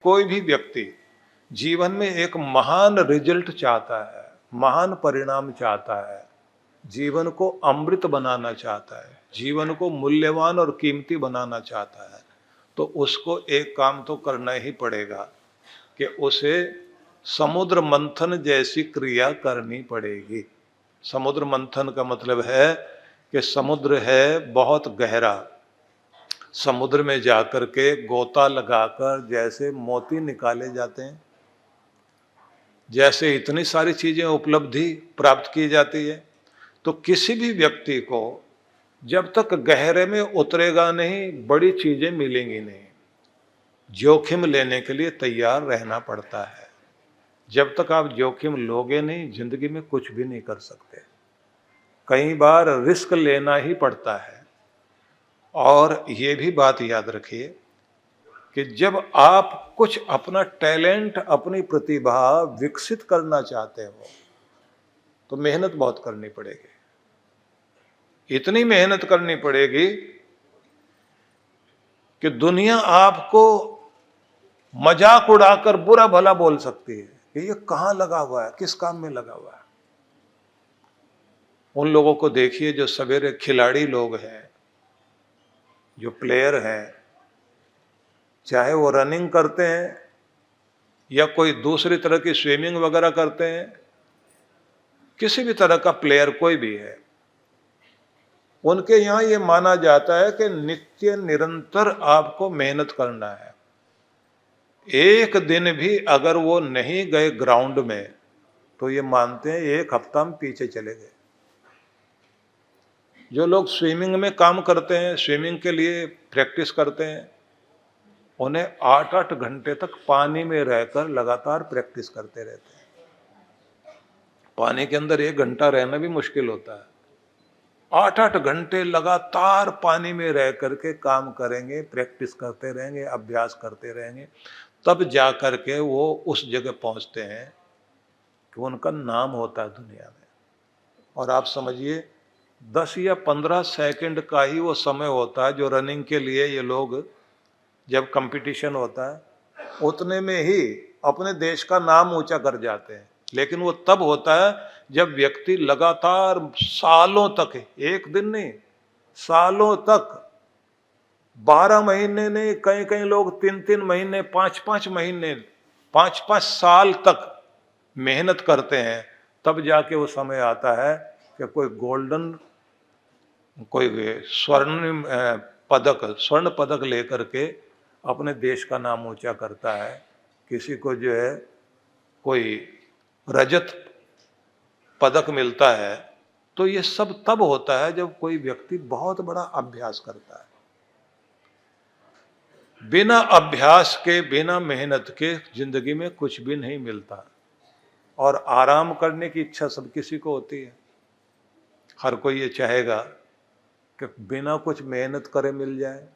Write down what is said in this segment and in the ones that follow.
कोई भी व्यक्ति जीवन में एक महान रिजल्ट चाहता है, महान परिणाम चाहता है, जीवन को अमृत बनाना चाहता है, जीवन को मूल्यवान और कीमती बनाना चाहता है, तो उसको एक काम तो करना ही पड़ेगा कि उसे समुद्र मंथन जैसी क्रिया करनी पड़ेगी। समुद्र मंथन का मतलब है कि समुद्र है बहुत गहरा, समुद्र में जाकर के गोता लगाकर जैसे मोती निकाले जाते हैं, जैसे इतनी सारी चीजें उपलब्धि प्राप्त की जाती है, तो किसी भी व्यक्ति को जब तक गहरे में उतरेगा नहीं, बड़ी चीजें मिलेंगी नहीं। जोखिम लेने के लिए तैयार रहना पड़ता है। जब तक आप जोखिम लोगे नहीं, जिंदगी में कुछ भी नहीं कर सकते। कई बार रिस्क लेना ही पड़ता है। और ये भी बात याद रखिए कि जब आप कुछ अपना टैलेंट, अपनी प्रतिभा विकसित करना चाहते हो, तो मेहनत बहुत करनी पड़ेगी। इतनी मेहनत करनी पड़ेगी कि दुनिया आपको मजाक उड़ाकर बुरा भला बोल सकती है कि ये कहां लगा हुआ है, किस काम में लगा हुआ है। उन लोगों को देखिए जो सवेरे खिलाड़ी लोग हैं, जो प्लेयर हैं, चाहे वो रनिंग करते हैं या कोई दूसरी तरह की स्विमिंग वगैरह करते हैं, किसी भी तरह का प्लेयर कोई भी है, उनके यहां ये माना जाता है कि नित्य निरंतर आपको मेहनत करना है। एक दिन भी अगर वो नहीं गए ग्राउंड में, तो ये मानते हैं एक हफ्ता हम पीछे चले गए। जो लोग स्विमिंग में काम करते हैं, स्विमिंग के लिए प्रैक्टिस करते हैं, उन्हें 8-8 घंटे तक पानी में रहकर लगातार प्रैक्टिस करते रहते हैं। पानी के अंदर 1 घंटा रहना भी मुश्किल होता है। 8-8 घंटे लगातार पानी में रह करके काम करेंगे, प्रैक्टिस करते रहेंगे, अभ्यास करते रहेंगे, तब जा करके वो उस जगह पहुंचते हैं कि उनका नाम होता है दुनिया में। और आप समझिए 10 या 15 सेकंड का ही वो समय होता है जो रनिंग के लिए ये लोग, जब कंपटीशन होता है, उतने में ही अपने देश का नाम ऊंचा कर जाते हैं। लेकिन वो तब होता है जब व्यक्ति लगातार सालों तक, एक दिन नहीं, सालों तक, 12 महीने नहीं, कई कई लोग 3-3 महीने, 5-5 महीने, 5-5 साल तक मेहनत करते हैं, तब जाके वो समय आता है कि कोई गोल्डन, कोई स्वर्ण पदक लेकर के अपने देश का नाम ऊंचा करता है। किसी को जो है कोई रजत पदक मिलता है। तो ये सब तब होता है जब कोई व्यक्ति बहुत बड़ा अभ्यास करता है। बिना अभ्यास के, बिना मेहनत के जिंदगी में कुछ भी नहीं मिलता। और आराम करने की इच्छा सब किसी को होती है। हर कोई ये चाहेगा कि बिना कुछ मेहनत करे मिल जाए।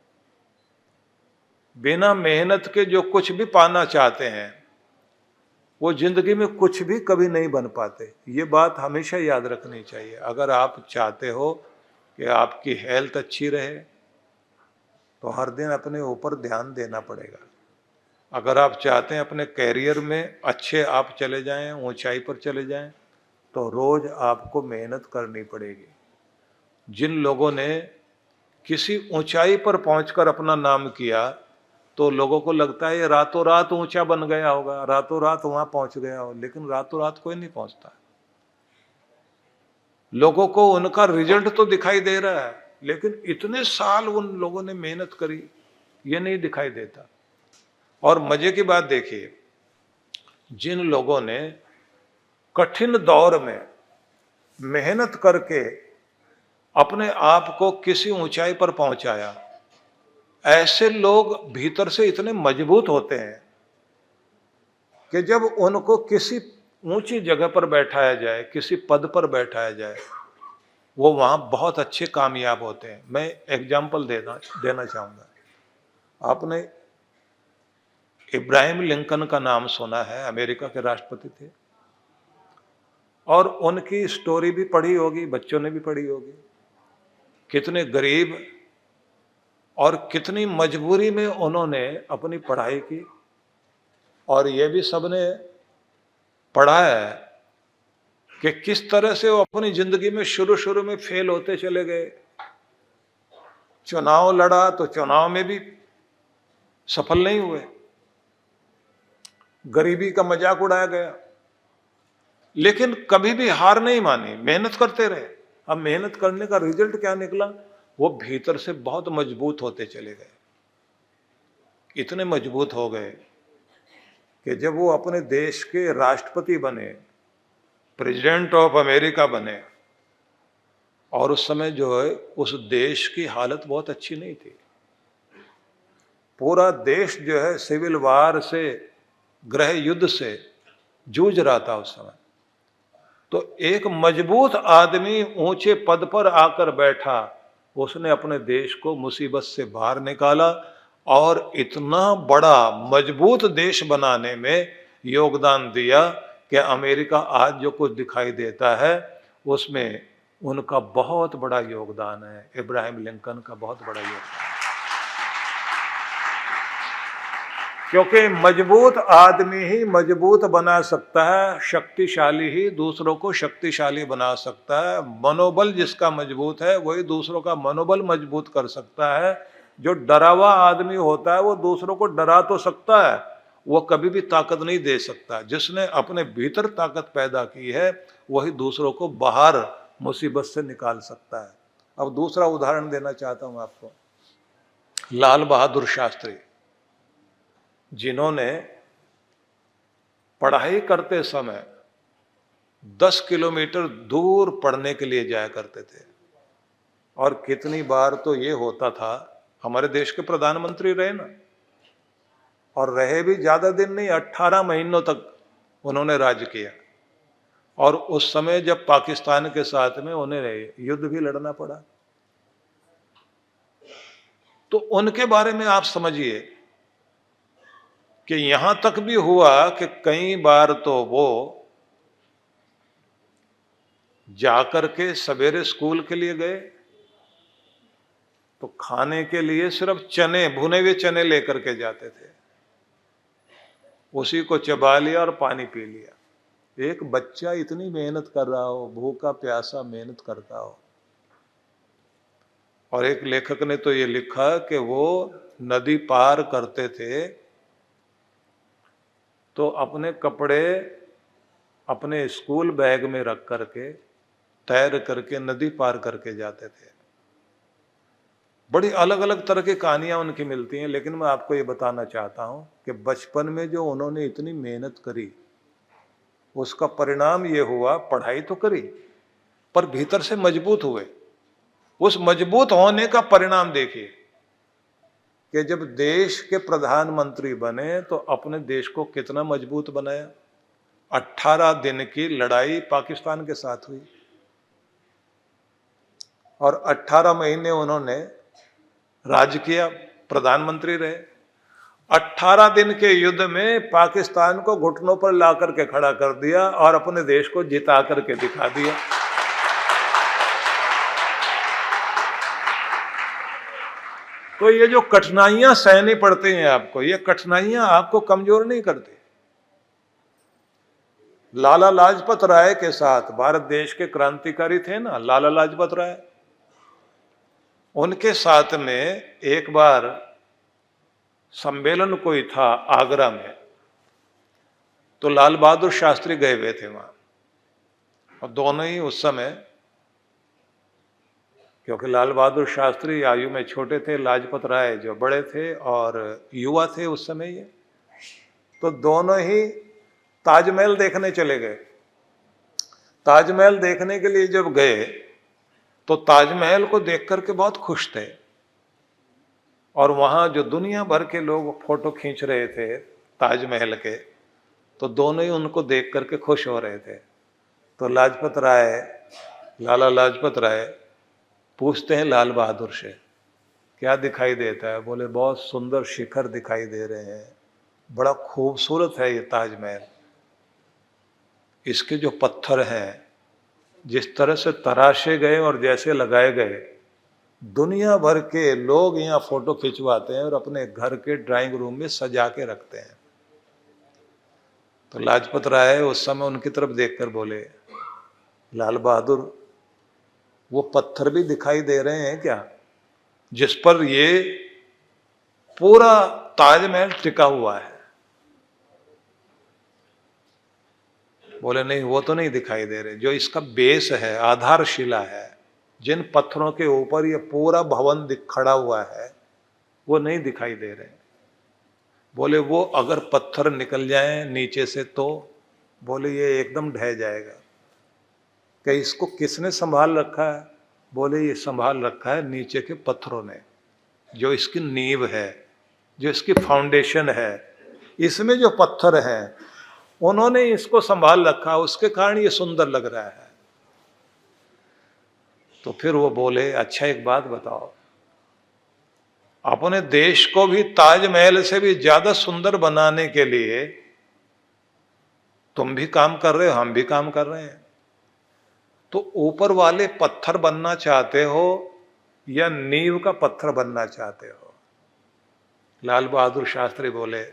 बिना मेहनत के जो कुछ भी पाना चाहते हैं, वो जिंदगी में कुछ भी कभी नहीं बन पाते। ये बात हमेशा याद रखनी चाहिए। अगर आप चाहते हो कि आपकी हेल्थ अच्छी रहे, तो हर दिन अपने ऊपर ध्यान देना पड़ेगा। अगर आप चाहते हैं अपने कैरियर में अच्छे आप चले जाएं, ऊंचाई पर चले जाएं, तो रोज आपको मेहनत करनी पड़ेगी। जिन लोगों ने किसी ऊंचाई पर पहुंचकर अपना नाम किया, तो लोगों को लगता है ये रातों रात ऊंचा बन गया होगा, रातों रात वहां पहुंच गया हो, लेकिन रातों रात कोई नहीं पहुंचता। लोगों को उनका रिजल्ट तो दिखाई दे रहा है, लेकिन इतने साल उन लोगों ने मेहनत करी, ये नहीं दिखाई देता। और मजे की बात देखिए, जिन लोगों ने कठिन दौर में मेहनत करके अपने आप को किसी ऊंचाई पर पहुंचाया, ऐसे लोग भीतर से इतने मजबूत होते हैं कि जब उनको किसी ऊंची जगह पर बैठाया जाए, किसी पद पर बैठाया जाए, वो वहां बहुत अच्छे कामयाब होते हैं। मैं एग्जाम्पल देना चाहूंगा। आपने इब्राहिम लिंकन का नाम सुना है, अमेरिका के राष्ट्रपति थे, और उनकी स्टोरी भी पढ़ी होगी, बच्चों ने भी पढ़ी होगी। कितने गरीब और कितनी मजबूरी में उन्होंने अपनी पढ़ाई की, और ये भी सबने पढ़ा है कि किस तरह से वो अपनी जिंदगी में शुरू शुरू में फेल होते चले गए। चुनाव लड़ा तो चुनाव में भी सफल नहीं हुए, गरीबी का मजाक उड़ाया गया, लेकिन कभी भी हार नहीं मानी, मेहनत करते रहे। अब मेहनत करने का रिजल्ट क्या निकला? वो भीतर से बहुत मजबूत होते चले गए, इतने मजबूत हो गए कि जब वो अपने देश के राष्ट्रपति बने, प्रेसिडेंट ऑफ अमेरिका बने, और उस समय जो है उस देश की हालत बहुत अच्छी नहीं थी। पूरा देश जो है सिविल वार से, गृह युद्ध से जूझ रहा था उस समय। तो एक मजबूत आदमी ऊंचे पद पर आकर बैठा, उसने अपने देश को मुसीबत से बाहर निकाला और इतना बड़ा मजबूत देश बनाने में योगदान दिया कि अमेरिका आज जो कुछ दिखाई देता है उसमें उनका बहुत बड़ा योगदान है, इब्राहिम लिंकन का बहुत बड़ा योगदान। क्योंकि मजबूत आदमी ही मजबूत बना सकता है, शक्तिशाली ही दूसरों को शक्तिशाली बना सकता है। मनोबल जिसका मजबूत है वही दूसरों का मनोबल मजबूत कर सकता है। जो डरावा आदमी होता है वो दूसरों को डरा तो सकता है, वो कभी भी ताकत नहीं दे सकता। जिसने अपने भीतर ताकत पैदा की है वही दूसरों को बाहर मुसीबत से निकाल सकता है। अब दूसरा उदाहरण देना चाहता हूं आपको, लाल बहादुर शास्त्री, जिन्होंने पढ़ाई करते समय 10 किलोमीटर दूर पढ़ने के लिए जाया करते थे। और कितनी बार तो ये होता था, हमारे देश के प्रधानमंत्री रहे ना, और रहे भी ज्यादा दिन नहीं, 18 महीनों तक उन्होंने राज किया। और उस समय जब पाकिस्तान के साथ में उन्हें युद्ध भी लड़ना पड़ा, तो उनके बारे में आप समझिए कि यहां तक भी हुआ कि कई बार तो वो जाकर के सवेरे स्कूल के लिए गए तो खाने के लिए सिर्फ चने, भुने हुए चने लेकर के जाते थे, उसी को चबा लिया और पानी पी लिया। एक बच्चा इतनी मेहनत कर रहा हो, भूखा प्यासा मेहनत करता हो। और एक लेखक ने तो ये लिखा कि वो नदी पार करते थे तो अपने कपड़े अपने स्कूल बैग में रख करके तैर करके नदी पार करके जाते थे। बड़ी अलग अलग तरह की कहानियां उनकी मिलती हैं, लेकिन मैं आपको ये बताना चाहता हूं कि बचपन में जो उन्होंने इतनी मेहनत करी उसका परिणाम ये हुआ, पढ़ाई तो करी पर भीतर से मजबूत हुए। उस मजबूत होने का परिणाम देखिए कि जब देश के प्रधानमंत्री बने तो अपने देश को कितना मजबूत बनाया। 18 दिन की लड़ाई पाकिस्तान के साथ हुई और 18 महीने उन्होंने राज किया, प्रधानमंत्री रहे। 18 दिन के युद्ध में पाकिस्तान को घुटनों पर ला करके खड़ा कर दिया और अपने देश को जिता करके दिखा दिया। तो ये जो कठिनाइयां सहनी पड़ती हैं आपको, ये कठिनाइयां आपको कमजोर नहीं करती। लाला लाजपत राय के साथ, भारत देश के क्रांतिकारी थे ना लाला लाजपत राय, उनके साथ में एक बार सम्मेलन कोई था आगरा में, तो लाल बहादुर शास्त्री गए हुए थे वहां। और दोनों ही उस समय, क्योंकि लाल बहादुर शास्त्री आयु में छोटे थे, लाजपत राय जो बड़े थे और युवा थे उस समय ये, तो दोनों ही ताजमहल देखने चले गए। ताजमहल देखने के लिए जब गए तो ताजमहल को देख करके बहुत खुश थे, और वहां जो दुनिया भर के लोग फोटो खींच रहे थे ताजमहल के, तो दोनों ही उनको देख करके खुश हो रहे थे। तो लाजपत राय, लाला लाजपत राय पूछते हैं लाल बहादुर से, क्या दिखाई देता है? बोले बहुत सुंदर शिखर दिखाई दे रहे हैं, बड़ा खूबसूरत है ये ताजमहल। इसके जो पत्थर हैं जिस तरह से तराशे गए और जैसे लगाए गए, दुनिया भर के लोग यहाँ फोटो खिंचवाते हैं और अपने घर के ड्राइंग रूम में सजा के रखते हैं। तो लाजपत राय उस समय उनकी तरफ देखकर बोले, लाल बहादुर, वो पत्थर भी दिखाई दे रहे हैं क्या जिस पर ये पूरा ताजमहल टिका हुआ है? बोले नहीं, वो तो नहीं दिखाई दे रहे। जो इसका बेस है, आधारशिला है, जिन पत्थरों के ऊपर ये पूरा भवन खड़ा हुआ है, वो नहीं दिखाई दे रहे। बोले वो अगर पत्थर निकल जाए नीचे से तो बोले ये एकदम ढह जाएगा। कि इसको किसने संभाल रखा है? बोले ये संभाल रखा है नीचे के पत्थरों ने, जो इसकी नींव है, जो इसकी फाउंडेशन है, इसमें जो पत्थर हैं उन्होंने इसको संभाल रखा, उसके कारण ये सुंदर लग रहा है। तो फिर वो बोले, अच्छा एक बात बताओ, अपने देश को भी ताजमहल से भी ज्यादा सुंदर बनाने के लिए तुम भी काम कर रहे हो, हम भी काम कर रहे हैं, तो ऊपर वाले पत्थर बनना चाहते हो या नींव का पत्थर बनना चाहते हो? लाल बहादुर शास्त्री बोले,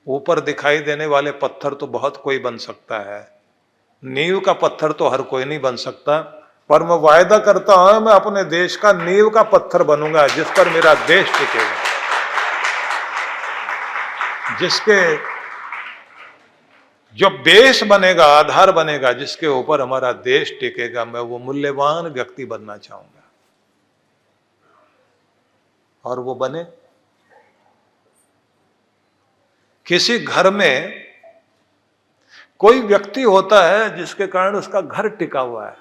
ऊपर दिखाई देने वाले पत्थर तो बहुत कोई बन सकता है, नींव का पत्थर तो हर कोई नहीं बन सकता, पर मैं वायदा करता हूं मैं अपने देश का नींव का पत्थर बनूंगा जिस पर मेरा देश टिकेगा, जिसके जो बेस बनेगा, आधार बनेगा, जिसके ऊपर हमारा देश टिकेगा, मैं वो मूल्यवान व्यक्ति बनना चाहूंगा। और वो बने। किसी घर में कोई व्यक्ति होता है जिसके कारण उसका घर टिका हुआ है,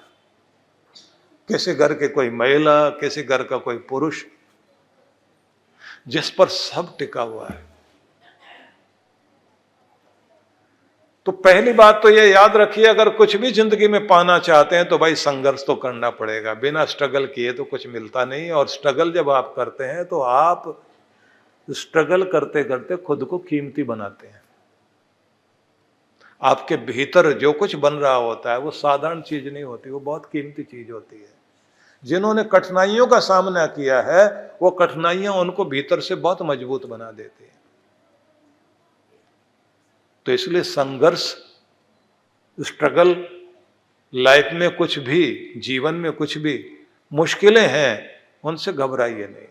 किसी घर के कोई महिला, किसी घर का कोई पुरुष, जिस पर सब टिका हुआ है। तो पहली बात तो ये याद रखिए, अगर कुछ भी जिंदगी में पाना चाहते हैं तो भाई संघर्ष तो करना पड़ेगा, बिना स्ट्रगल किए तो कुछ मिलता नहीं। और स्ट्रगल जब आप करते हैं तो आप स्ट्रगल करते करते खुद को कीमती बनाते हैं। आपके भीतर जो कुछ बन रहा होता है वो साधारण चीज नहीं होती, वो बहुत कीमती चीज होती है। जिन्होंने कठिनाइयों का सामना किया है वो कठिनाइयां उनको भीतर से बहुत मजबूत बना देती है। तो इसलिए संघर्ष, स्ट्रगल, लाइफ में कुछ भी, जीवन में कुछ भी मुश्किलें हैं, उनसे घबराइए नहीं।